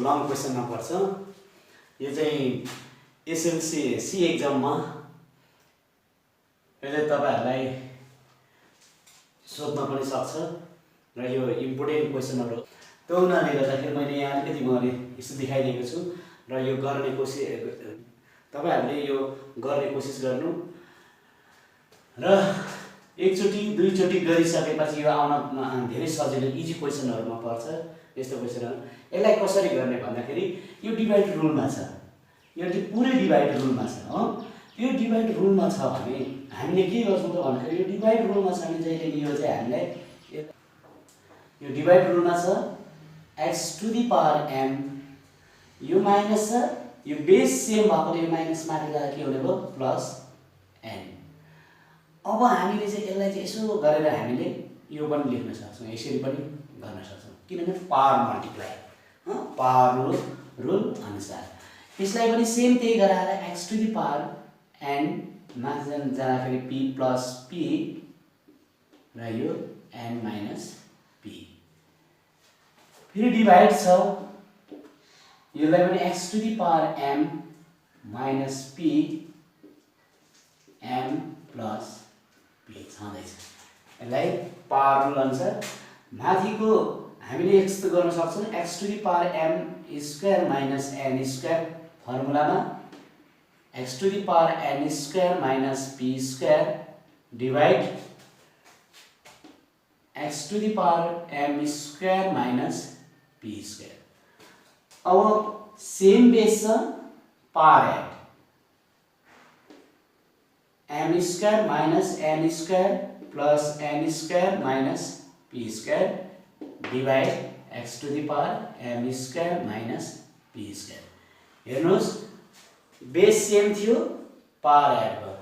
Long क्वेसनमा पर्छ। यो चाहिँ एसएलसी सी एक्जाममा यसले तपाईहरुलाई सोध्न पनि सक्छ र यो इम्पोर्टेन्ट क्वेसनहरु त्यो हुनाले गर्दाखेरि मैले यहाँ अलिकति मैले यसो देखाइदिएको छु र यो गर्ने कोसिस तपाईहरुले यो गर्ने कोसिस गर्नु र एकचोटी दुईचोटी गरिसकेपछि यो आउन धेरै सजिलो इजी क्वेसनहरुमा पर्छ। यस्तो क्वेसनहरु यसलाई कसरी गर्ने भन्दाखेरि यो डिभाइड रुलमा छ, यो पुरै डिभाइड रुलमा छ हो। यो डिभाइड रुलमा छ भने हामीले के गर्छौं त भन्दाखेरि यो डिभाइड रुलमा छ भने चाहिँ यो चाहिँ हामीलाई यो डिभाइड रुलमा छ x to the power m यो माइनस छ यो बेस सेम भएकोले यो माइनस माथि ल्याएर के हुने भयो प्लस n। अब हामीले चाहिँ यसलाई चाहिँ यसो गरेर हामीले यो पनि लेख्न सक्छौं, यसरी पनि गर्न सक्छौं किनभने पावर मल्टिप्लाई पावर रुल अनुसार यसलाई पनि सेम त्यही गराएर x to the power n माथि जाँदाखेरि p प्लस p र यो n माइनस p फेरि डिभाइड छ यसलाई पनि x to the power m minus p m plus p छँदैछ। यसलाई पावर रुल अनुसार माथिको हामीले यस्तो गर्न सक्छौं x to the power m square minus n square फर्मुलामा x to the power n square minus p square divide x to the power m square minus p square. अब सेम बेस छ power add m square minus n square plus n square minus p square divide x to the power m square minus p square. हेर्नुस् base same थियो power add भयो।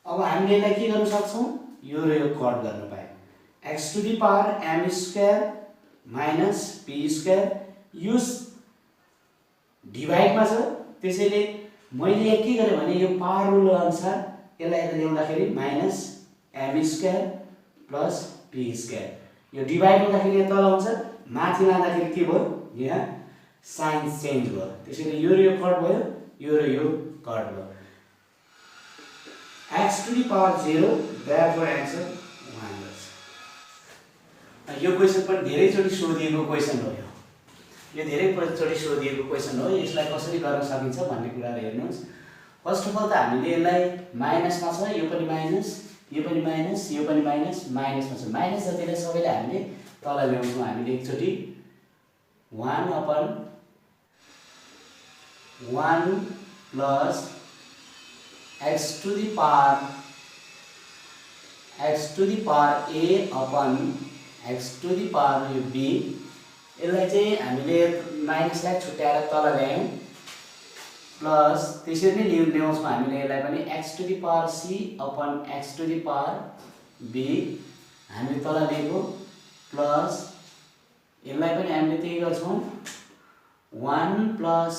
अब हामीले यसलाई के गर्न सक्छौं यो र यो कट गर्न पाए x to the power m square minus p square यो डिवाइडमा छ त्यसैले मैले के गरे भने यो पावर रुल अनुसार यसलाई यता ल्याउँदाखेरि minus m square plus p square यो डिवाइड हुँदाखेरि यहाँ तल हुन्छ माथि लाँदाखेरि के भयो यहाँ साइन चेन्ज भयो त्यसैले यो र यो कट भयो यो र यो कट भयो x to the power 0 therefore answer 1 यो क्वेशन पनि धेरै चोटी सोधिएको क्वेशन हो। यो धेरै चोटी सोधिएको क्वेशन हो। यसलाई कसरी गर्न सकिन्छ भन्ने कुराहरु हेर्नुस्। फर्स्ट अफ अल त हामीले यसलाई माइनसमा छ यो पनि माइनस यो पनि माइनस यो पनि माइनस माइनसमा छ माइनस जतिले सबैले हामीले तल ल्याउँछौं हामीले एकचोटी 1 upon 1 plus x to the power a upon x to the power यो b यसलाई चाहिँ हामीले माइनसलाई छुट्याएर तल ल्यायौं प्लस त्यसरी नै ल्याउँछौं हामीले यसलाई पनि x to the power c upon x to the power b हामीले तल ल्याएको प्लस यसलाई पनि हामीले त्यही गर्छौं 1 plus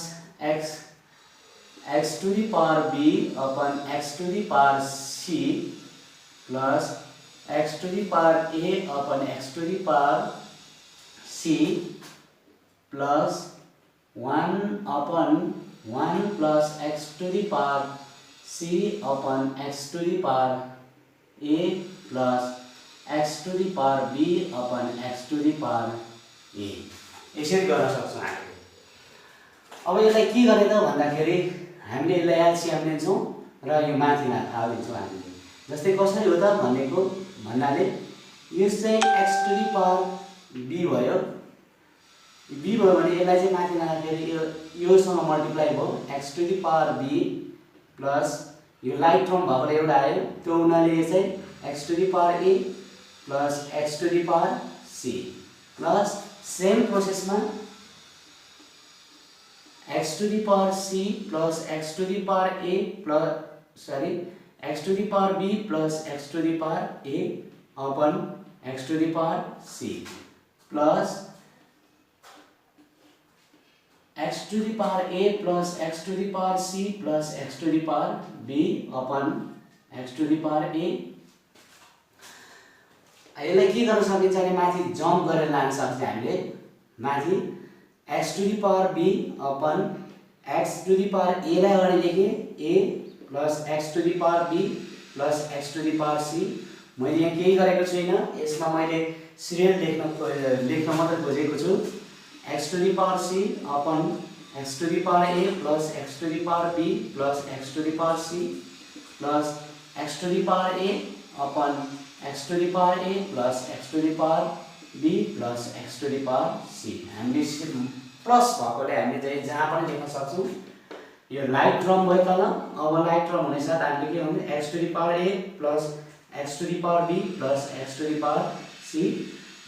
x to the power b upon x to the power c plus x to the power a upon x to the power c plus 1 upon 1 plus x to the power c upon x to the power a plus x to the power b upon x to the power a यसरी गर्न सक्छौं हामीले। अब यसलाई के गर्ने त भन्दाखेरि हामीले यसलाई एलसीएम लिन्छौं र यो माथिमा थाहा लिन्छौं हामीले। जस्तै कसरी हो त भनेको भन्नाले यो चाहिँ x to the power b भयो भने यसलाई चाहिँ माथि लाँदाखेरि योसँग मल्टिप्लाई भयो x to the power b plus यो लाइट टर्म भएकोले एउटा आयो त्यो हुनाले यो चाहिँ x to the power a plus x to the power c plus same प्रोसेसमा x to the power c plus x to the power a plus x to the power b plus x to the power a upon x to the power c plus x to the power a plus x to the power c plus x to the power b upon x to the power a। यसलाई के गर्न सकिन्छ भने माथि jump गरेर लान सक्छ हामीले माथि x to the power b upon x to the power a लाई अगाडि लेखे a plus x to the power b plus x to the power c। मैले यहाँ केही गरेको छैन, यसमा मैले सिरियल लेख्न मात्र खोजेको छु। x to the power c upon x to the power a plus x to the power b plus x to the power c plus x to the power a upon x to the power a plus x to the power b plus x to the power c। हामीले plus भएकोले हामीले चाहिँ जहाँ पनि लेख्न सक्छौँ। यो light term भयो तल, अब लाइट टर्म हुने साथ हामीले के भन्ने x to the power a plus x to the power b plus x to the power c।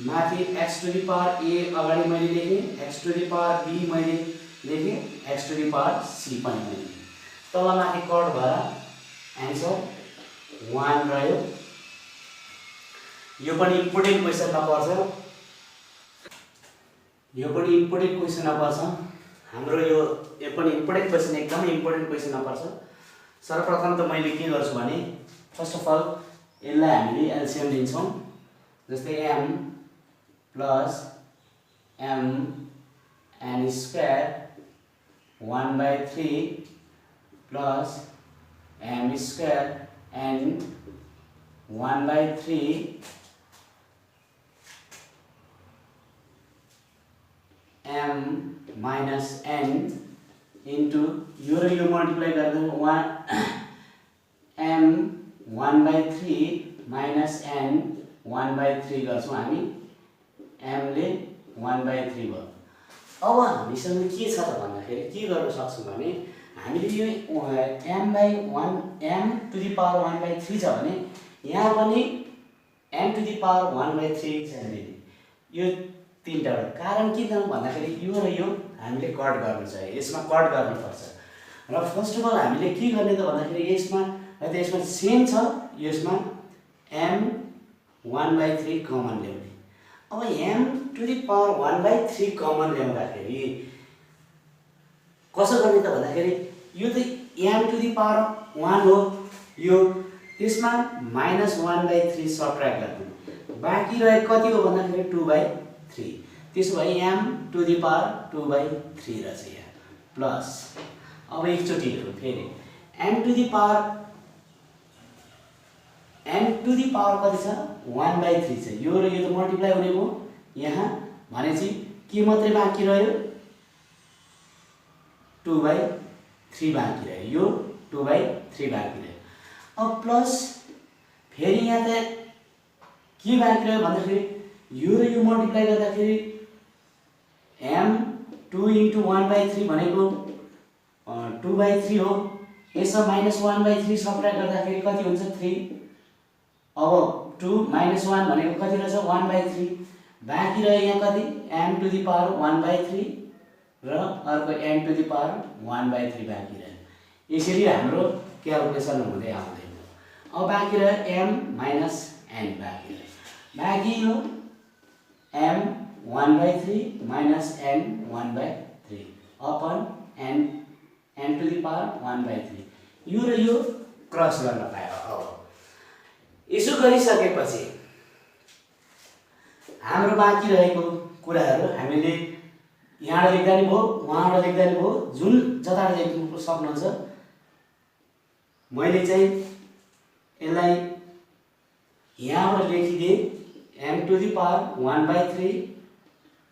माथि x to the power a अगाडि मैले लेखेँ, x to the power b मैले लेखेँ, x to the power c पनि मैले लेखेँ। तल माथि कट भएर एन्सर 1 रह्यो। यो पनि इम्पोर्टेन्ट क्वेसनमा पर्छ, यो पनि इम्पोर्टेन्ट क्वेसनमा पर्छ हाम्रो। यो पनि इम्पोर्टेन्ट क्वेसन, एकदमै इम्पोर्टेन्ट क्वेसनमा पर्छ। सर्वप्रथम त मैले के गर्छु भने फर्स्ट अफ अल यसलाई हामीले एलसिएम लिन्छौँ। जस्तै m plus m n square 1/3 plus m square n 1/3 m minus n into यो र यो मल्टिप्लाई गर्दा m 1/3 माइनस n 1/3 गर्छौँ हामी, m ले 1/3 भयो। अब हामीसँग के छ त भन्दाखेरि के गर्न सक्छौँ भने हामीले यो m टु द पावर 1/3 छ भने यहाँ पनि m टु द पावर 1/3 छ भने यो तीनटा कारण के त भन्दाखेरि यो र यो हामीले कट गर्नु छ, यसमा कट गर्नुपर्छ। र फर्स्ट अफ अल हामीले के गर्ने त भन्दाखेरि यसमा सेम छ, यसमा m 1/3 कमन ल्याउने। अब m to the power 1/3 common ल्याउँदाखेरि कसो गर्ने त भन्दाखेरि यो त m टु द पावर 1 हो, यो त्यसमा -1/3 सबट्र्याक्ट गर्नु, बाँकी रहेको कति हो भन्दाखेरि 2/3। त्यसो भए m टु द पावर 2/3 रहेछ यहाँ प्लस। अब एकचोटि हेरौँ फेरि m टु द पावर कति छ 1/3 छ। यो र यो त मल्टिप्लाई हुने भयो यहाँ भनेपछि के मात्रै बाँकी रह्यो 2/3 बाँकी रह्यो, यो 2/3 बाँकी रह्यो। अब प्लस फेरि यहाँ त के बाँकी रह्यो भन्दाखेरि यो र यो मल्टिप्लाई गर्दाखेरि m 2 इन्टु 1/3 भनेको 2/3 हो, यसमा -1/3 सबट्र्याक्ट गर्दाखेरि कति हुन्छ 3। अब 2 - 1 भनेको कति रहेछ 1/3, बाँकी रह्यो यहाँ कति m टु द पावर 1/3 र अर्को m टु द पावर 1/3 बाँकी रह्यो। यसरी हाम्रो क्यालकुलेसन हुँदै आउँदैन। अब बाँकी रह्यो m माइनस n बाँकी रह्यो, बाँकी यो m 1/3 minus n 1/3 upon n to the power 1/3। यो र यो क्रस गर्न पायो। अब यसो गरिसकेपछि हाम्रो बाँकी रहेको कुराहरू हामीले यहाँबाट लेख्दा नि भयो, उहाँबाट लेख्दा नि भयो, जुन जताबाट लेख्नु सक्नुहुन्छ। मैले चाहिँ यसलाई यहाँबाट लेखिदिएँ m to the power 1/3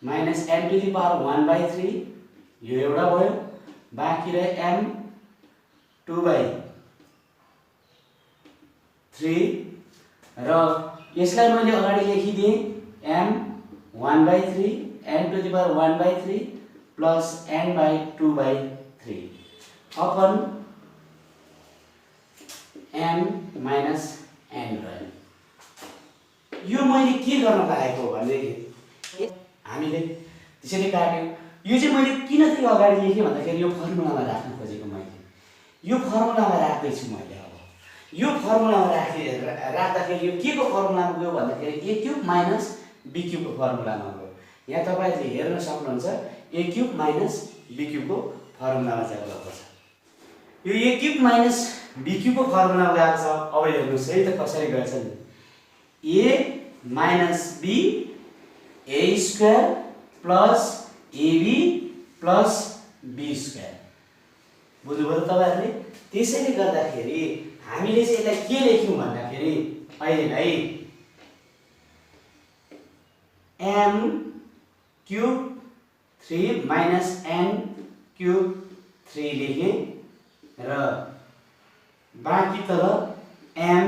minus n to the power 1/3, यो एउटा भयो, बाँकी रह्यो m 2/3 र यसलाई मैले अगाडि लेखिदिएँ m 1/3 n to the power 1/3 plus n/2/3 upon m minus n रह्यो। यो मैले के गर्न लागेको भनेदेखि हामीले त्यसरी काट्यौँ। यो चाहिँ मैले किन चाहिँ अगाडि लेखेँ भन्दाखेरि यो फर्मुलामा राख्न खोजेको मैले, यो फर्मुलामा राख्दैछु मैले। अब यो फर्मुलामा राख्दाखेरि यो के को फर्मुलामा गयो भन्दाखेरि a क्युब माइनस b क्युबको फर्मुलामा गयो। यहाँ तपाईँले हेर्न सक्नुहुन्छ a क्युब माइनस b क्युबको फर्मुलामा चाहिँ गएको छ। यो a क्युब माइनस b क्युबको फर्मुलामा गएको छ। अब हेर्नुहोस् है त कसरी गएछ नि, a minus b a square plus ab plus be square. बुझ्नुभयो तपाईँहरूले? त्यसैले गर्दाखेरि हामीले चाहिँ यसलाई के लेख्यौँ भन्दाखेरि अहिलेलाई m cube 3 minus n cube 3 लेखेँ र बाँकी तल m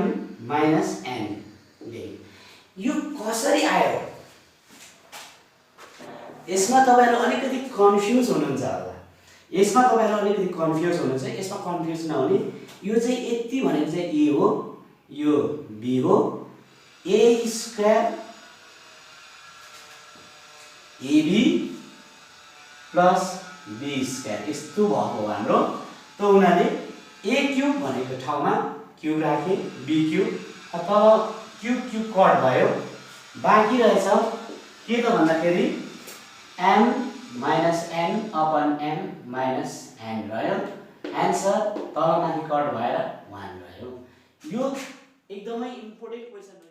माइनस n लेखेँ। यो कसरी आयो? यसमा तपाईँहरू अलिकति कन्फ्युज हुनुहुन्छ होला। यसमा कन्फ्युज नहुने। यो चाहिँ यति भनेको चाहिँ ए हो, यो बी हो, A square AB plus be square यस्तो भएको हो हाम्रो। त उनीहरूले ए क्युब भनेको ठाउँमा क्युब राखे, बी क्युब अथवा क्युब क्युब कट भयो। बाँकी रहेछ के त भन्दाखेरि m minus n upon m minus n रह्यो। एन्सर तलमाथि कट भएर 1 रह्यो। यो एकदमै इम्पोर्टेन्ट क्वेसन हो।